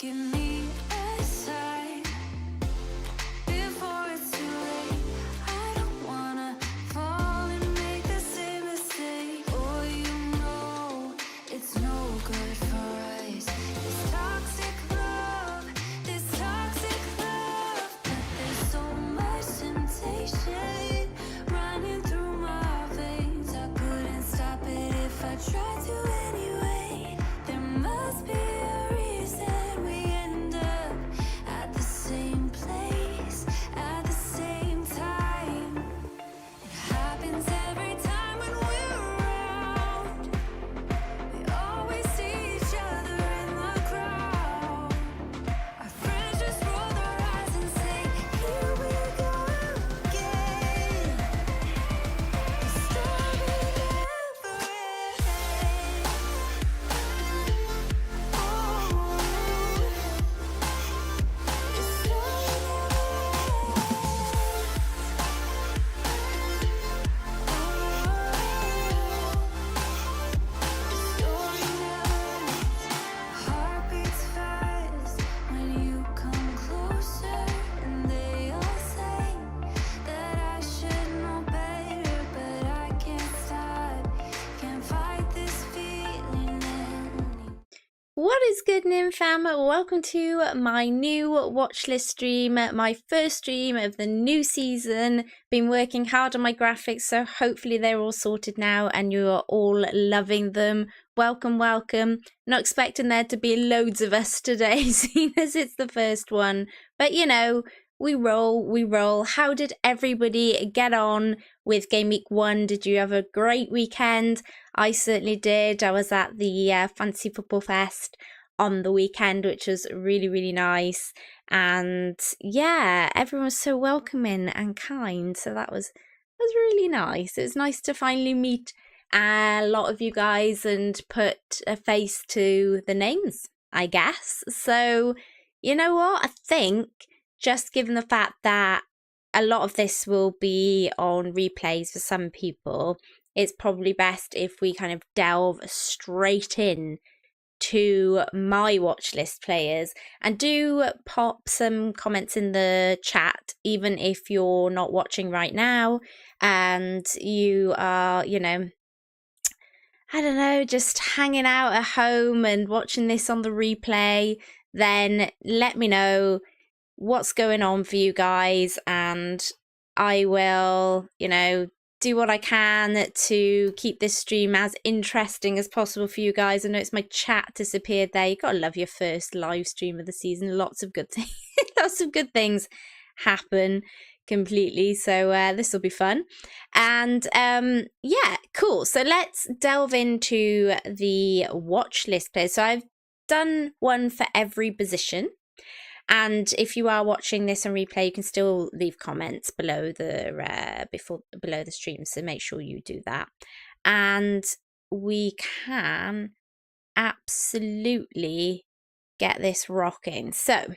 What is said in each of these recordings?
Give me a sign before it's too late. I don't wanna fall and make the same mistake. Oh, you know it's no good for us. This toxic love, but there's so much temptation running through my veins. I couldn't stop it if I tried to anyway. There must be a reason we end up at the same place at the same time. It happens every time when we're around. We always see each other in the crowd. Our friends just roll their eyes and say, here we go again. The story never ends. Oh, the story Heart beats fast when you come closer, and they all say that I should know better, but I can't stop, can't fight this feeling anymore. What is good, Nim fam? Welcome to my new watch list stream, my first stream of the new season. Been working hard on my graphics, so hopefully they're all sorted now and you are all loving them. Welcome, welcome. Not expecting there to be loads of us today, seeing as it's the first one. But you know, we roll, we roll. How did everybody get on with Gameweek 1? Did you have a great weekend? I certainly did. I was at the Fancy Football Fest on the weekend, which was really, really nice. And yeah, everyone was so welcoming and kind. So that was really nice. It was nice to finally meet a lot of you guys and put a face to the names, I guess. So you know what? I think just given the fact that a lot of this will be on replays for some people, it's probably best if we kind of delve straight in to my watch list players, and do pop some comments in the chat, even if you're not watching right now and you are, you know, I don't know, just hanging out at home and watching this on the replay. Then let me know what's going on for you guys, and I will, you know, do what I can to keep this stream as interesting as possible for you guys. I know it's my chat disappeared there. You gotta love your first live stream of the season. Lots of good things, lots of good things happen completely. So this will be fun. And yeah, cool. So let's delve into the watch list players. So I've done one for every position. And if you are watching this on replay, you can still leave comments below the below the stream, so make sure you do that. And we can absolutely get this rocking. So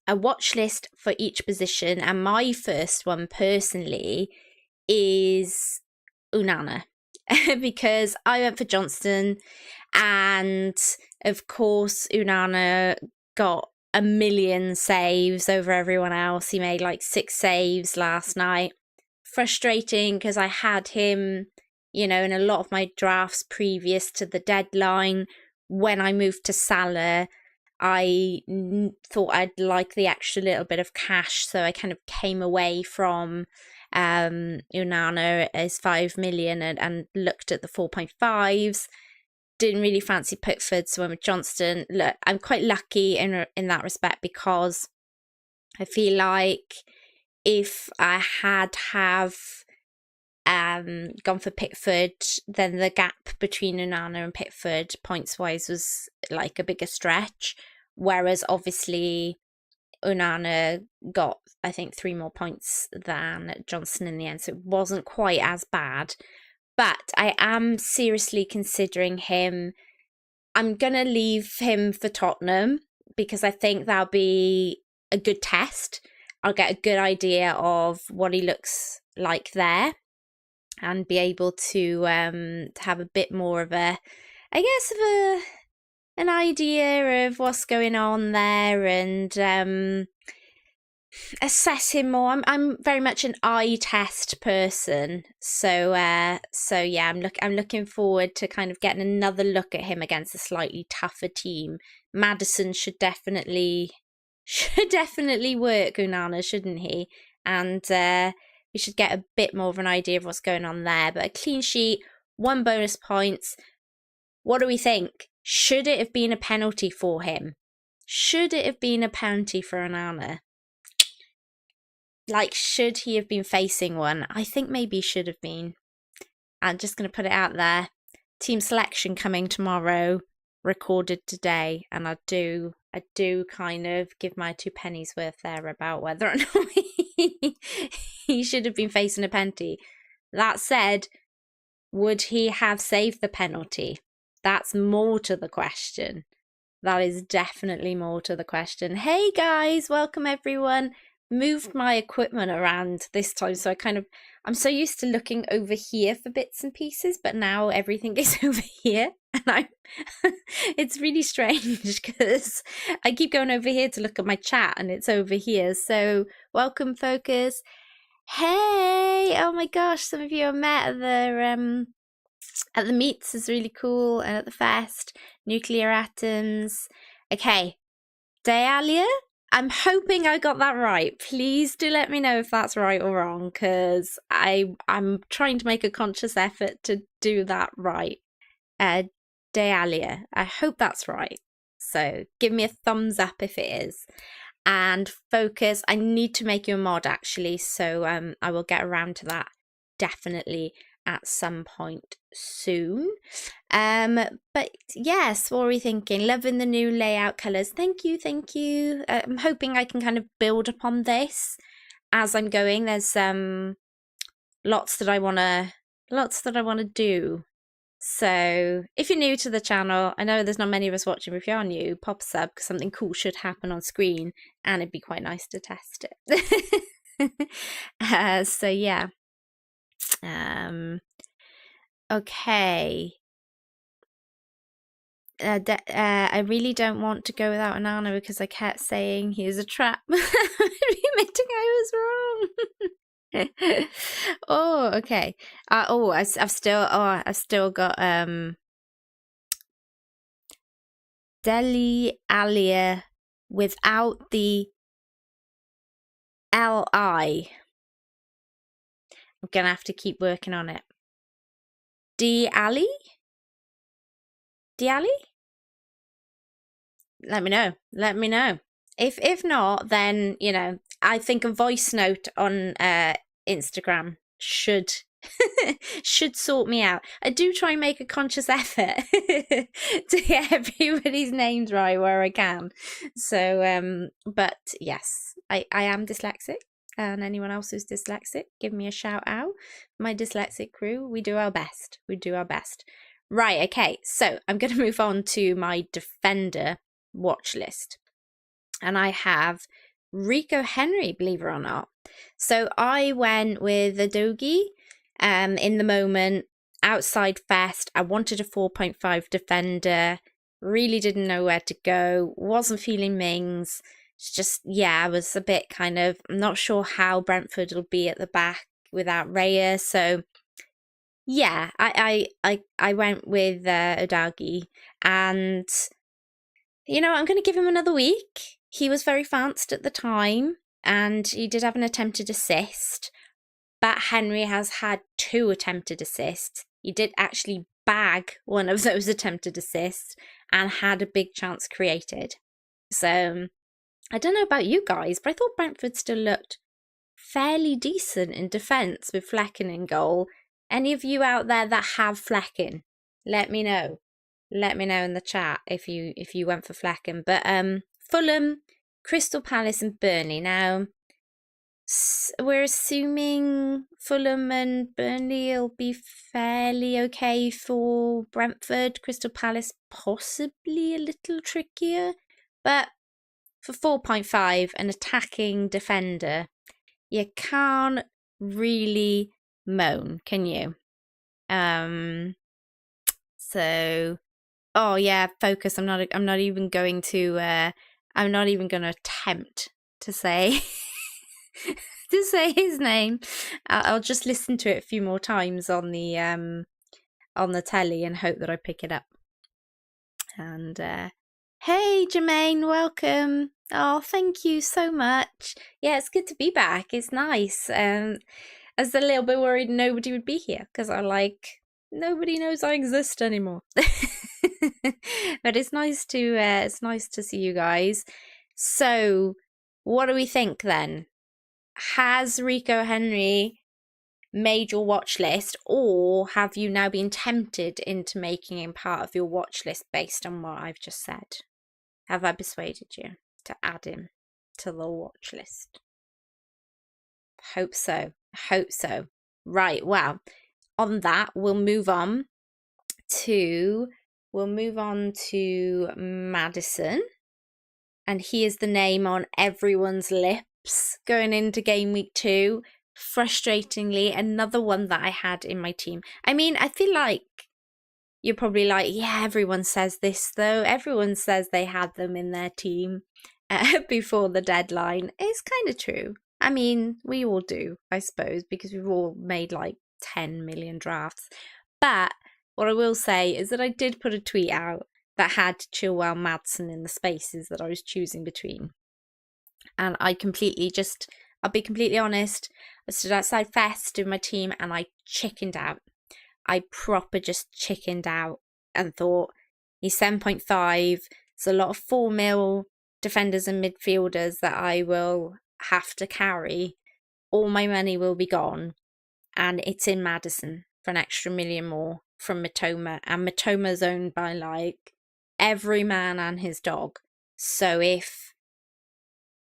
a watch list for each position, and my first one personally is Onana, because I went for Johnston, and of course Onana got a million saves over everyone else. He made like 6 saves last night. Frustrating because I had him, you know, in a lot of my drafts previous to the deadline. When I moved to Salah, I thought I'd like the extra little bit of cash, so I kind of came away from Onana as 5 million and looked at the 4.5s. Didn't really fancy Pickford, so went with Johnston. Look, I'm quite lucky in that respect, because I feel like if I had gone for Pickford, then the gap between Onana and Pickford points wise was like a bigger stretch, whereas obviously Onana got, I think, 3 more points than Johnston in the end, so it wasn't quite as bad. But I am seriously considering him. I'm going to leave him for Tottenham because I think that'll be a good test. I'll get a good idea of what he looks like there and be able to have a bit more of a, I guess, of a an idea of what's going on there and assess him more. I'm very much an eye test person, so yeah, I'm looking forward to kind of getting another look at him against a slightly tougher team. Maddison should definitely work Unana, shouldn't he? And we should get a bit more of an idea of what's going on there. But a clean sheet, 1 bonus points. What do we think? Should it have been a penalty for him? Should it have been a penalty for Onana? Like, should he have been facing one? I think maybe he should have been. I'm just going to put it out there. Team selection coming tomorrow, recorded today, and I do kind of give my 2 pennies worth there about whether or not he should have been facing a penalty. That said, would he have saved the penalty? That's more to the question. That is definitely more to the question. Hey guys, welcome everyone. Moved my equipment around this time, so I'm so used to looking over here for bits and pieces, but now everything is over here, and it's really strange because I keep going over here to look at my chat and it's over here. So welcome, Focus. Hey, oh my gosh, some of you I met at the meets is really cool, and at the fest. Nuclear atoms. Okay, Dealia, I'm hoping I got that right. Please do let me know if that's right or wrong, because I'm trying to make a conscious effort to do that right. Dealia, I hope that's right. So give me a thumbs up if it is. And Focus, I need to make you a mod actually, so I will get around to that definitely at some point soon. But yes, what are we thinking? Loving the new layout colours. Thank you. I'm hoping I can kind of build upon this as I'm going. There's lots that I wanna do. So if you're new to the channel, I know there's not many of us watching, but if you are new, pop a sub because something cool should happen on screen and it'd be quite nice to test it. So yeah. Okay. I really don't want to go without Onana because I kept saying he was a trap. Admitting I was wrong. Oh, okay. I've still got Deli Alia without the Li. I'm gonna have to keep working on it. D-Ali? Let me know. If not, then, you know, I think a voice note on Instagram should sort me out. I do try and make a conscious effort to get everybody's names right where I can. So, but yes, I am dyslexic. And anyone else who's dyslexic, give me a shout out. My dyslexic crew, we do our best. Right, okay, so I'm going to move on to my defender watch list. And I have Rico Henry, believe it or not. So I went with a Dogi in the moment, outside fest. I wanted a 4.5 defender, really didn't know where to go, wasn't feeling Mings. It's just, yeah, I was a bit kind of, I'm not sure how Brentford will be at the back without Raya. So yeah, I went with Odagi, and you know, I'm going to give him another week. He was very fast at the time, and he did have an attempted assist, but Henry has had 2 attempted assists. He did actually bag one of those attempted assists and had a big chance created. So I don't know about you guys, but I thought Brentford still looked fairly decent in defence with Flecken in goal. Any of you out there that have Flecken, let me know. Let me know in the chat if you went for Flecken. But Fulham, Crystal Palace and Burnley. Now, we're assuming Fulham and Burnley will be fairly okay for Brentford. Crystal Palace possibly a little trickier. But for 4.5, an attacking defender, you can't really moan, can you? So Oh yeah, focus. I'm not even going to. I'm not even going to attempt to say to say his name. I'll just listen to it a few more times on the telly and hope that I pick it up. And hey, Jermaine, welcome. Oh, thank you so much. Yeah, it's good to be back. It's nice. I was a little bit worried nobody would be here because I'm like, nobody knows I exist anymore. But it's nice to see you guys. So, what do we think then? Has Rico Henry made your watch list, or have you now been tempted into making him part of your watch list based on what I've just said? Have I persuaded you to add him to the watch list? Hope so. Hope so. Right. Well, on that, we'll move on to Madison, and he is the name on everyone's lips going into game week 2. Frustratingly, another one that I had in my team. I mean, I feel like you're probably like, yeah, everyone says this though. Everyone says they had them in their team before the deadline. It's kind of true. I mean, we all do, I suppose, because we've all made like 10 million drafts. But what I will say is that I did put a tweet out that had Chilwell, Madsen in the spaces that I was choosing between. And I completely I'll be completely honest, I stood outside Fest with my team and I chickened out. I proper just chickened out and thought, he's 7.5. It's a lot of 4 mil defenders and midfielders that I will have to carry. All my money will be gone. And it's in Madison for an extra million more from Matoma. And Matoma's owned by like every man and his dog. So if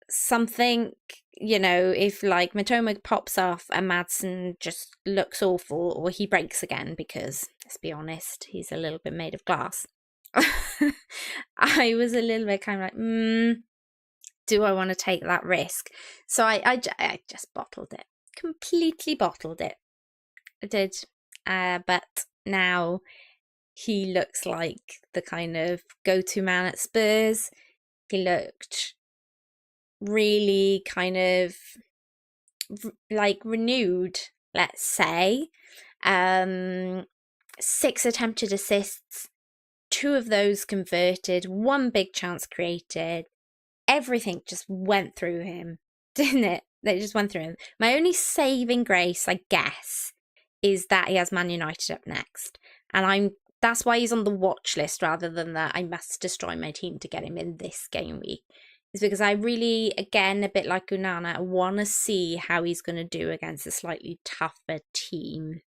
something, if like Matoma pops off and Madsen just looks awful, or he breaks again, because let's be honest, he's a little bit made of glass. I was a little bit kind of like, do I want to take that risk? So I just bottled it, completely bottled it. I did, but now he looks like the kind of go-to man at Spurs. He looked really kind of like renewed, let's say. 6 attempted assists, 2 of those converted, 1 big chance created. Everything just went through him, didn't it? They just went through him. My only saving grace, I guess, is that he has Man United up next. And that's why he's on the watch list rather than that I must destroy my team to get him in this game week. Is because I really, again, a bit like Unana, want to see how he's going to do against a slightly tougher team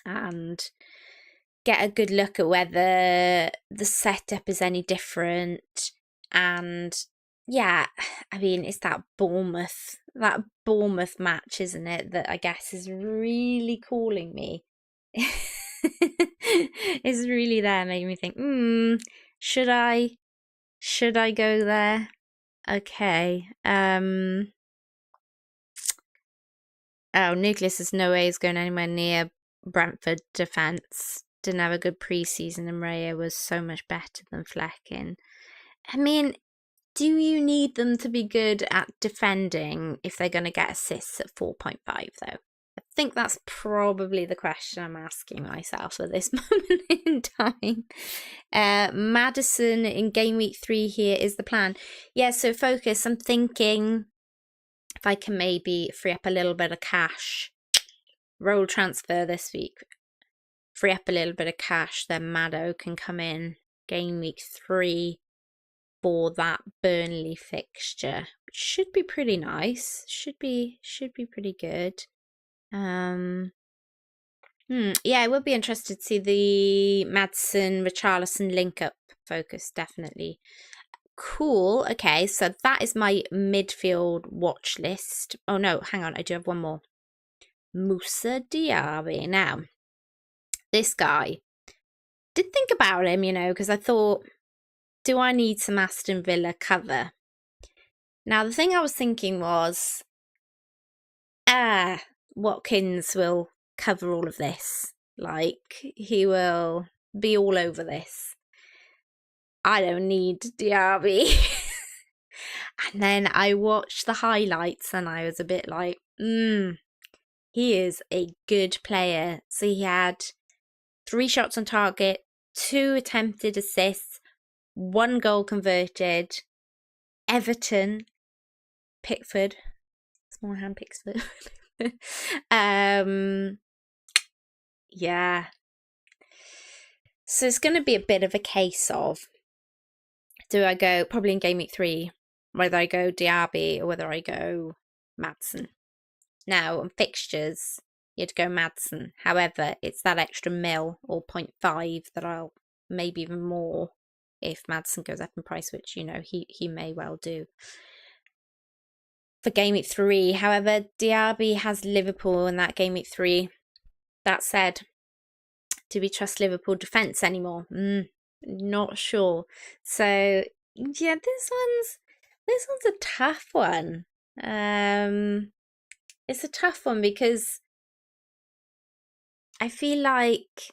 and get a good look at whether the setup is any different. And yeah, I mean, it's that Bournemouth match, isn't it, that I guess is really calling me. It's really there, making me think, should I go there? Okay. Oh, Nucleus is no way is going anywhere near Brentford defence. Didn't have a good pre-season, and Raya was so much better than Fleckin. I mean, do you need them to be good at defending if they're going to get assists at 4.5 though? I think that's probably the question I'm asking myself at this moment in time. Madison in game week 3 here is the plan. Yeah, so focus. I'm thinking if I can maybe free up a little bit of cash, roll transfer this week, free up a little bit of cash, then Maddo can come in game week 3 for that Burnley fixture, which should be pretty nice. Should be pretty good. Yeah, I would be interested to see the Madsen Richarlison link up focus, definitely. Cool. Okay, so that is my midfield watch list. Oh no, hang on, I do have one more. Moussa Diaby. Now, this guy, did think about him, because I thought, do I need some Aston Villa cover? Now, the thing I was thinking was, Watkins will cover all of this. Like, he will be all over this. I don't need Diaby. And then I watched the highlights and I was a bit like, he is a good player. So he had 3 shots on target, 2 attempted assists, 1 goal converted. Everton, Pickford, small hand Pickford. Yeah. So it's going to be a bit of a case of, do I go, probably in Game Week 3, whether I go Diaby or whether I go Maddison. Now, on fixtures, you'd go Maddison. However, it's that extra mil or 0.5 that I'll, maybe even more, if Maddison goes up in price, which, you know, he may well do. For Game Week 3, however, Diaby has Liverpool in that Game Week 3. That said, do we trust Liverpool defence anymore? Not sure. So yeah, this one's a tough one. It's a tough one because I feel like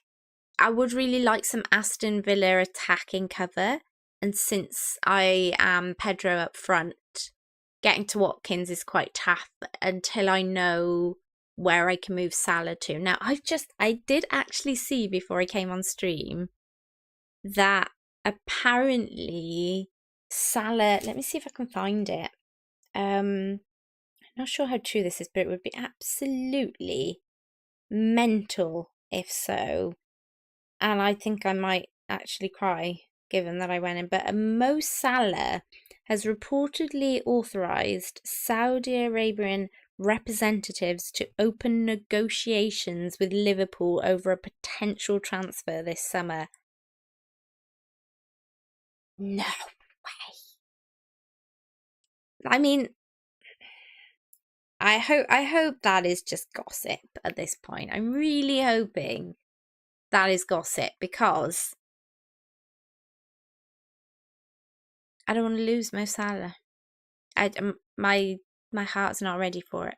I would really like some Aston Villa attacking cover, and since I am Pedro up front, getting to Watkins is quite tough until I know where I can move Salah to. Now, I did actually see before I came on stream that apparently Salah, let me see if I can find it. I'm not sure how true this is, but it would be absolutely mental if so. And I think I might actually cry given that I went in. But Mo Salah has reportedly authorized Saudi Arabian representatives to open negotiations with Liverpool over a potential transfer this summer. No way. I mean, I hope that is just gossip at this point. I'm really hoping that is gossip because I don't want to lose Mo Salah. My heart's not ready for it.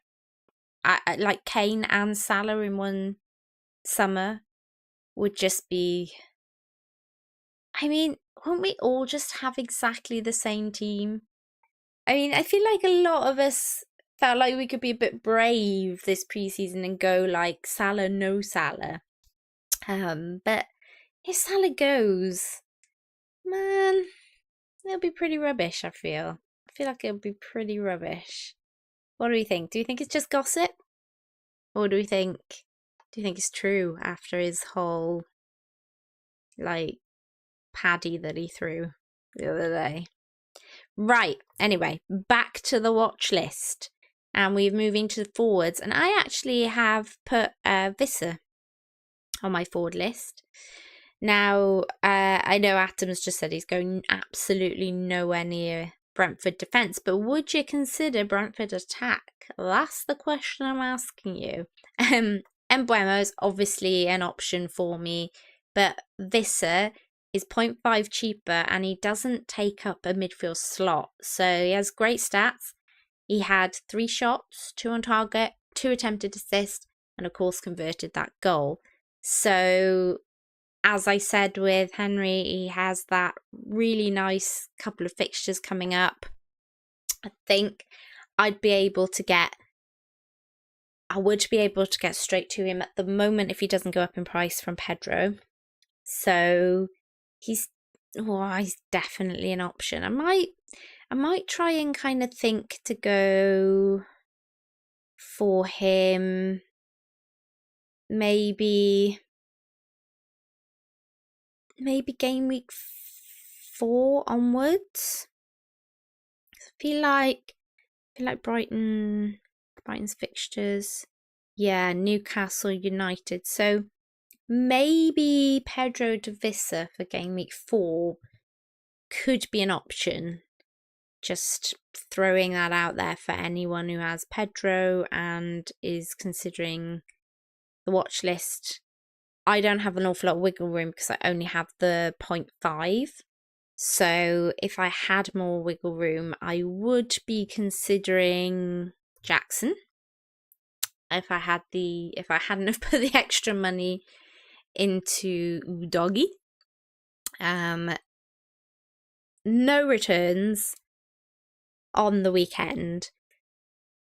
I like Kane and Salah in one summer would just be. I mean, won't we all just have exactly the same team? I mean, I feel like a lot of us felt like we could be a bit brave this preseason and go like Salah, no Salah. But if Salah goes, man, it'll be pretty rubbish. I feel like it'll be pretty rubbish. What do we think? Do you think it's just gossip? Or do you think it's true after his whole, like, paddy that he threw the other day? Right, anyway, back to the watch list. And we're moving to the forwards. And I actually have put Visser on my forward list. Now, I know Adam's just said he's going absolutely nowhere near Brentford defence, but would you consider Brentford attack? That's the question I'm asking you. Mbeumo is obviously an option for me, but Visser is 0.5 cheaper and he doesn't take up a midfield slot. So he has great stats. He had 3 shots, 2 on target, 2 attempted assists, and of course converted that goal. So as I said with Henry, he has that really nice couple of fixtures coming up. I think I would be able to get straight to him at the moment if he doesn't go up in price from Pedro. So he's definitely an option. I might try and kind of think to go for him maybe Game Week 4 onwards. I feel like Brighton's fixtures. Yeah, Newcastle United. So maybe Pedro to Visser for Game Week 4 could be an option. Just throwing that out there for anyone who has Pedro and is considering the watch list. I don't have an awful lot of wiggle room because I only have the 0.5. So if I had more wiggle room, I would be considering Jackson. If I hadn't put the extra money into Udogi. no returns on the weekend,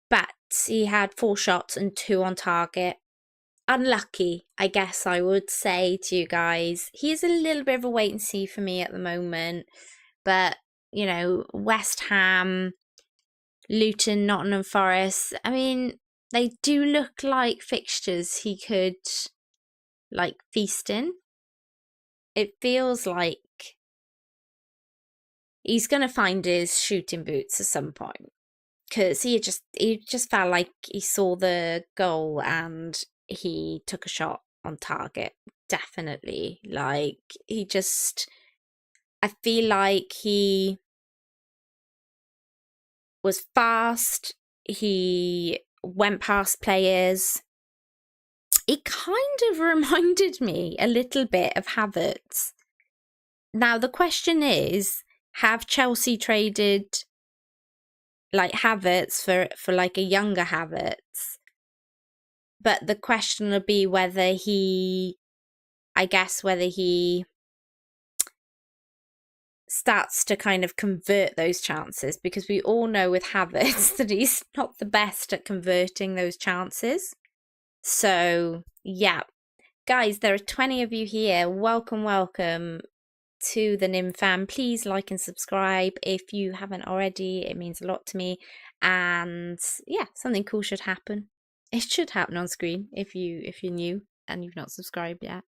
but he had 4 shots and 2 on target. Unlucky, I guess I would say to you guys. He is a little bit of a wait and see for me at the moment, but you know, West Ham, Luton, Nottingham Forest, I mean, they do look like fixtures he could like feast in. It feels like he's going to find his shooting boots at some point, because he just felt like he saw the goal and he took a shot on target. Definitely. Like, I feel like he was fast. He went past players. It kind of reminded me a little bit of Havertz. Now, the question is, have Chelsea traded like Havertz for like a younger Havertz? But the question will be whether he starts to kind of convert those chances, because we all know with Havertz that he's not the best at converting those chances. So, yeah. Guys, there are 20 of you here. Welcome to the Nim fam. Please like and subscribe if you haven't already. It means a lot to me. And yeah, something cool should happen. It should happen on screen if you're new and you've not subscribed yet.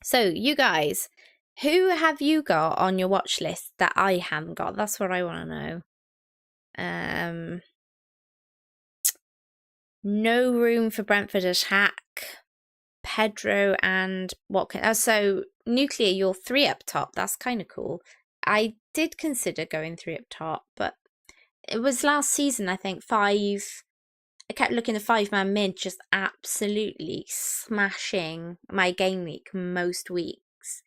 So you guys, who have you got on your watch list that I haven't got? That's what I want to know. No room for Brentford attack. Pedro and Watkins. So Nuclear, you're 3 up top. That's kind of cool. I did consider going 3 up top, but it was last season, I think, 5. I kept looking at 5-man mid, just absolutely smashing my game week most weeks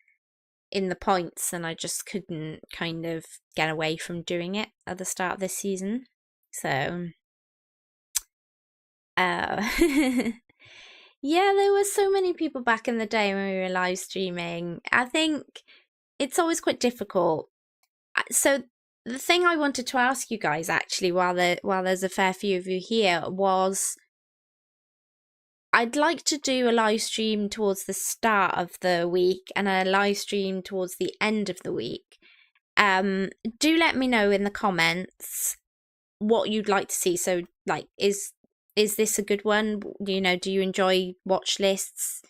in the points, and I just couldn't kind of get away from doing it at the start of this season. So, yeah, there were so many people back in the day when we were live streaming. I think it's always quite difficult. So the thing I wanted to ask you guys, actually, while there's a fair few of you here, was I'd like to do a live stream towards the start of the week and a live stream towards the end of the week. Do let me know in the comments what you'd like to see. So, like, is this a good one? You know, do you enjoy watch lists?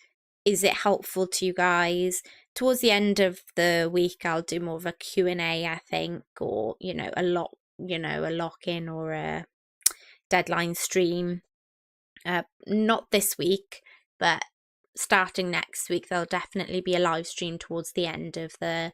Is it helpful to you guys? Towards the end of the week, I'll do more of a Q&A, I think, or, you know, a lock-in or a deadline stream. Not this week, but starting next week, there'll definitely be a live stream towards the end of the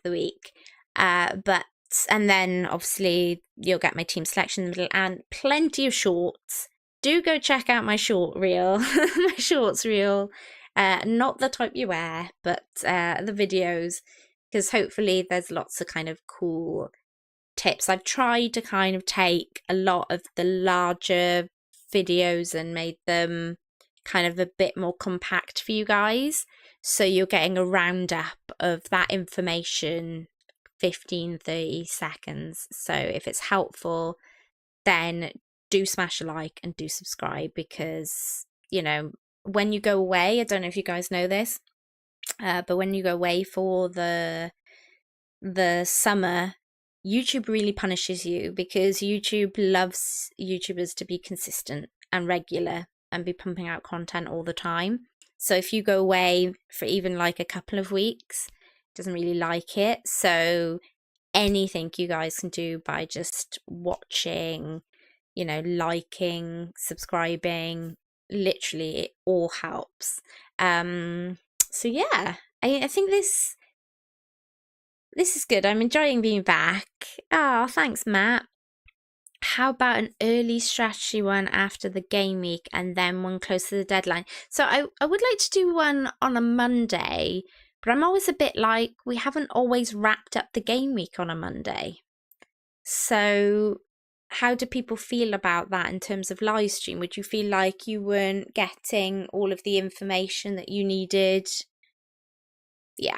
week. And then obviously you'll get my team selection in the middle and plenty of shorts. Do go check out my short reel, my shorts reel. Not the type you wear, but the videos, because hopefully there's lots of kind of cool tips. I've tried to kind of take a lot of the larger videos and made them kind of a bit more compact for you guys. So you're getting a roundup of that information, 15-30 seconds. So if it's helpful, then do smash a like and do subscribe, because, you know, when you go away, I don't know if you guys know this, but when you go away for the summer, YouTube really punishes you, because YouTube loves YouTubers to be consistent and regular and be pumping out content all the time. So if you go away for even like a couple of weeks, it doesn't really like it. So anything you guys can do by just watching, you know, liking, subscribing, literally it all helps. So yeah, I think this is good. I'm enjoying being back. Oh, thanks, Matt. How about an early strategy one after the game week and then one close to the deadline? So I would like to do one on a Monday, but I'm always a bit like, we haven't always wrapped up the game week on a Monday. So how do people feel about that in terms of live stream? Would you feel like you weren't getting all of the information that you needed? Yeah.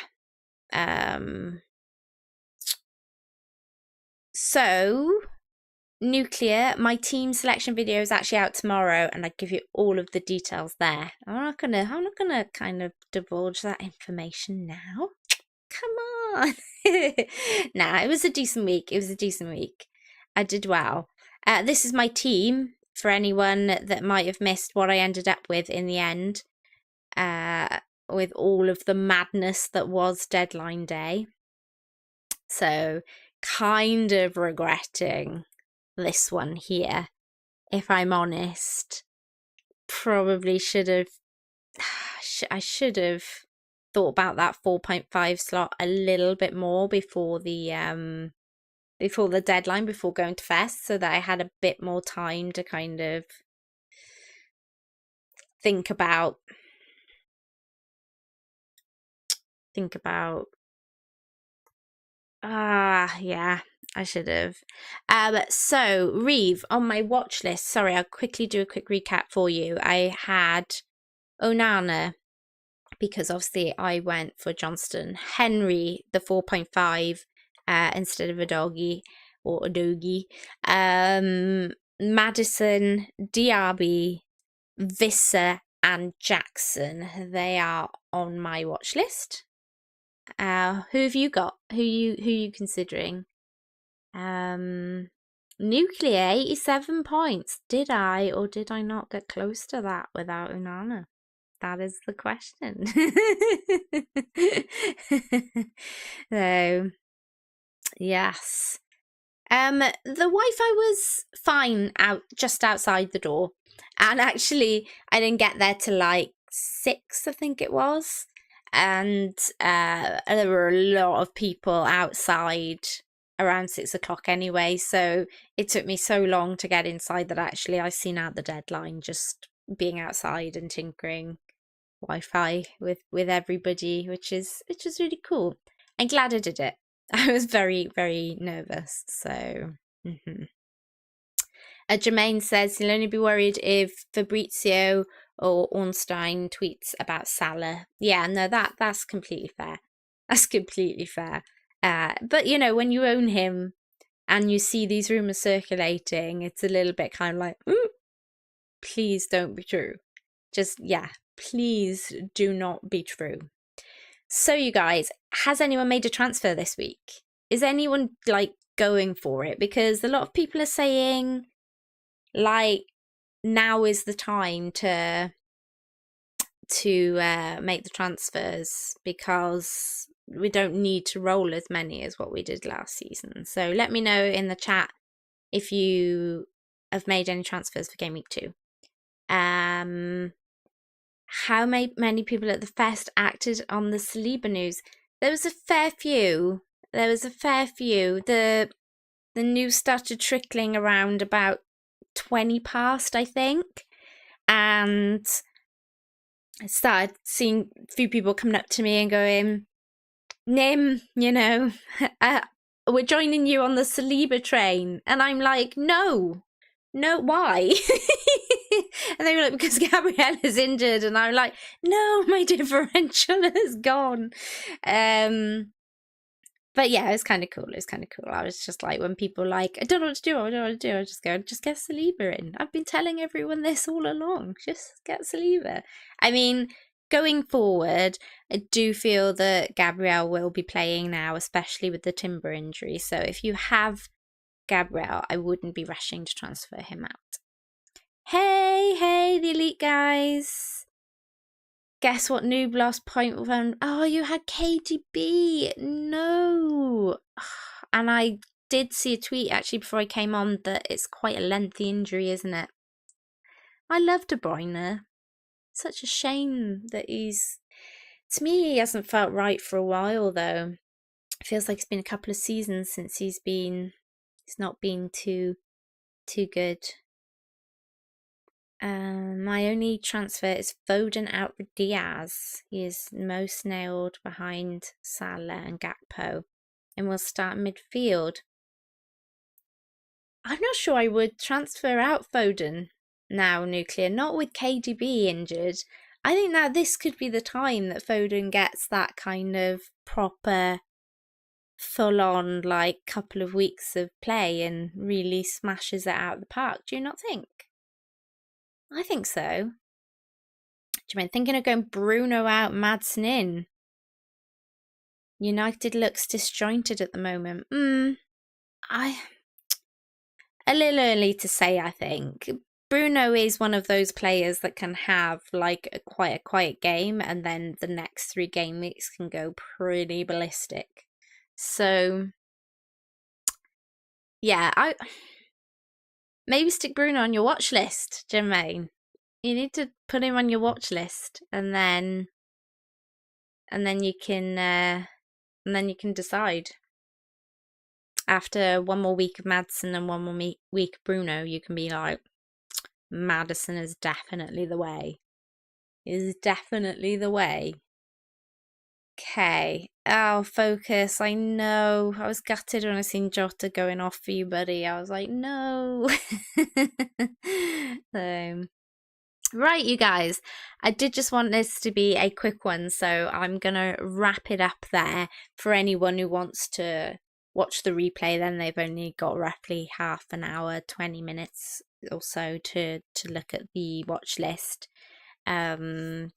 So Nuclear, my team selection video is actually out tomorrow, and I give you all of the details there. I'm not gonna kind of divulge that information now. Come on. Nah, it was a decent week. I did well. This is my team for anyone that might have missed what I ended up with in the end, with all of the madness that was deadline day. So kind of regretting this one here, if I'm honest. Probably should have I should have thought about that 4.5 slot a little bit more before the deadline, before going to Fest, so that I had a bit more time to kind of think about yeah, I should have. So Reeve, on my watch list, sorry, I'll quickly do a quick recap for you. I had Onana, because obviously I went for Johnston. Henry, the 4.5, instead of a doggy or a doggy. Madison, Diaby, Visser, and Jackson. They are on my watch list. Who have you got? Who you considering? Nuclear, 87 points. Did I or did I not get close to that without Onana? That is the question. So, yes. The Wi-Fi was fine just outside the door, and actually I didn't get there till like 6, I think it was, and there were a lot of people outside around 6 o'clock anyway, so it took me so long to get inside that actually I seen out the deadline just being outside and tinkering Wi-Fi with everybody, which is really cool. I'm glad I did it. I was very, very nervous. So Jermaine says he'll only be worried if Fabrizio or Ornstein tweets about Salah. Yeah, no, that's completely fair. That's completely fair. But you know, when you own him and you see these rumors circulating, it's a little bit kind of like, please don't be true. Just, yeah, please do not be true. So you guys, has anyone made a transfer this week? Is anyone like going for it? Because a lot of people are saying like now is the time to make the transfers, because we don't need to roll as many as what we did last season. So let me know in the chat if you have made any transfers for Game Week 2. How many people at the Fest acted on the Saliba news? There was a fair few. The news started trickling around about 20 past, I think. And I started seeing a few people coming up to me and going, Nim, you know, we're joining you on the Saliba train. And I'm like, no, why? And they were like, because Gabrielle is injured. And I'm like, no, my differential is gone. But yeah, it was kind of cool. I was just like, when people like, I don't know what to do. I just go, just get Saliba in. I've been telling everyone this all along. Just get Saliba. I mean, going forward, I do feel that Gabrielle will be playing now, especially with the Timber injury. So if you have Gabrielle, I wouldn't be rushing to transfer him out. Hey, the elite guys. Guess what noob lost point with oh, you had KDB. No. And I did see a tweet actually before I came on that it's quite a lengthy injury, isn't it? I love De Bruyne. Such a shame that to me, he hasn't felt right for a while though. It feels like it's been a couple of seasons since he's not been too good. My only transfer is Foden out with Diaz. He is most nailed behind Salah and Gakpo, and will start midfield. I'm not sure I would transfer out Foden now, Nuclear. Not with KDB injured. I think that this could be the time that Foden gets that kind of proper, full-on, like, couple of weeks of play and really smashes it out of the park. Do you not think? I think so. Do you mean thinking of going Bruno out, Maddison in? United looks disjointed at the moment. A little early to say, I think. Bruno is one of those players that can have like a quiet game, and then the next 3 game weeks can go pretty ballistic. So yeah, I maybe stick Bruno on your watch list, Jermaine. You need to put him on your watch list, and then you can decide. After one more week of Maddison and one more week of Bruno, you can be like, Maddison is definitely the way. Is definitely the way. Okay. Oh, focus. I know. I was gutted when I seen Jota going off for you, buddy. I was like, no. Right, you guys. I did just want this to be a quick one, so I'm going to wrap it up there. For anyone who wants to watch the replay, then they've only got roughly half an hour, 20 minutes or so to look at the watch list. But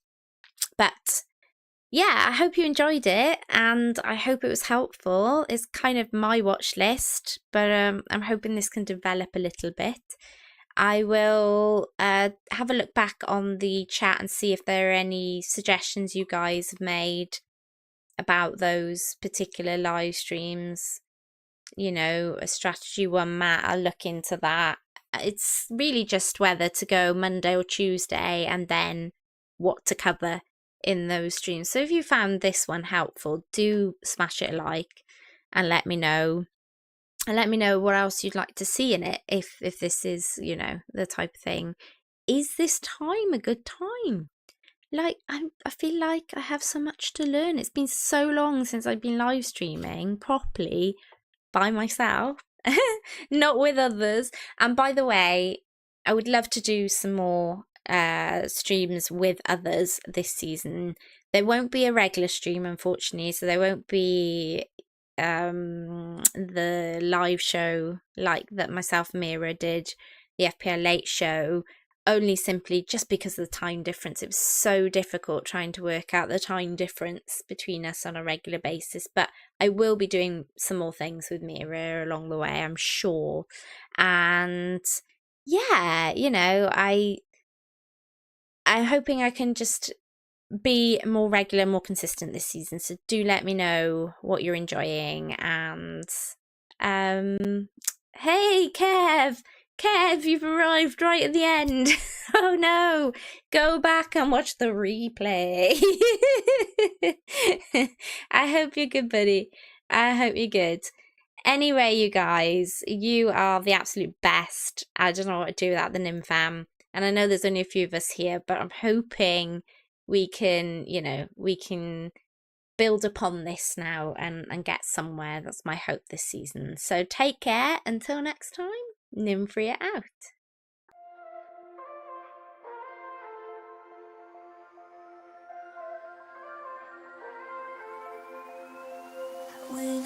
yeah, I hope you enjoyed it, and I hope it was helpful. It's kind of my watch list, but I'm hoping this can develop a little bit. I will have a look back on the chat and see if there are any suggestions you guys have made about those particular live streams. You know, a strategy one, Matt, I'll look into that. It's really just whether to go Monday or Tuesday and then what to cover in those streams. So if you found this one helpful, do smash it a like and let me know. And let me know what else you'd like to see in it, if this is, you know, the type of thing. Is this time a good time? Like, I feel like I have so much to learn. It's been so long since I've been live streaming properly by myself, not with others. And by the way, I would love to do some more streams with others this season. There won't be a regular stream, unfortunately, so there won't be the live show like that myself and Mira did, the FPL late show, only simply just because of the time difference. It was so difficult trying to work out the time difference between us on a regular basis. But I will be doing some more things with Mira along the way, I'm sure. And yeah, you know, I'm hoping I can just be more regular, more consistent this season. So do let me know what you're enjoying. And hey, Kev, you've arrived right at the end. Oh no, go back and watch the replay. I hope you're good, buddy. I hope you're good. Anyway, you guys, you are the absolute best. I don't know what to do without the Nim fam. And I know there's only a few of us here, but I'm hoping we can, you know, we can build upon this now and get somewhere. That's my hope this season. So take care. Until next time, Nymphria out. When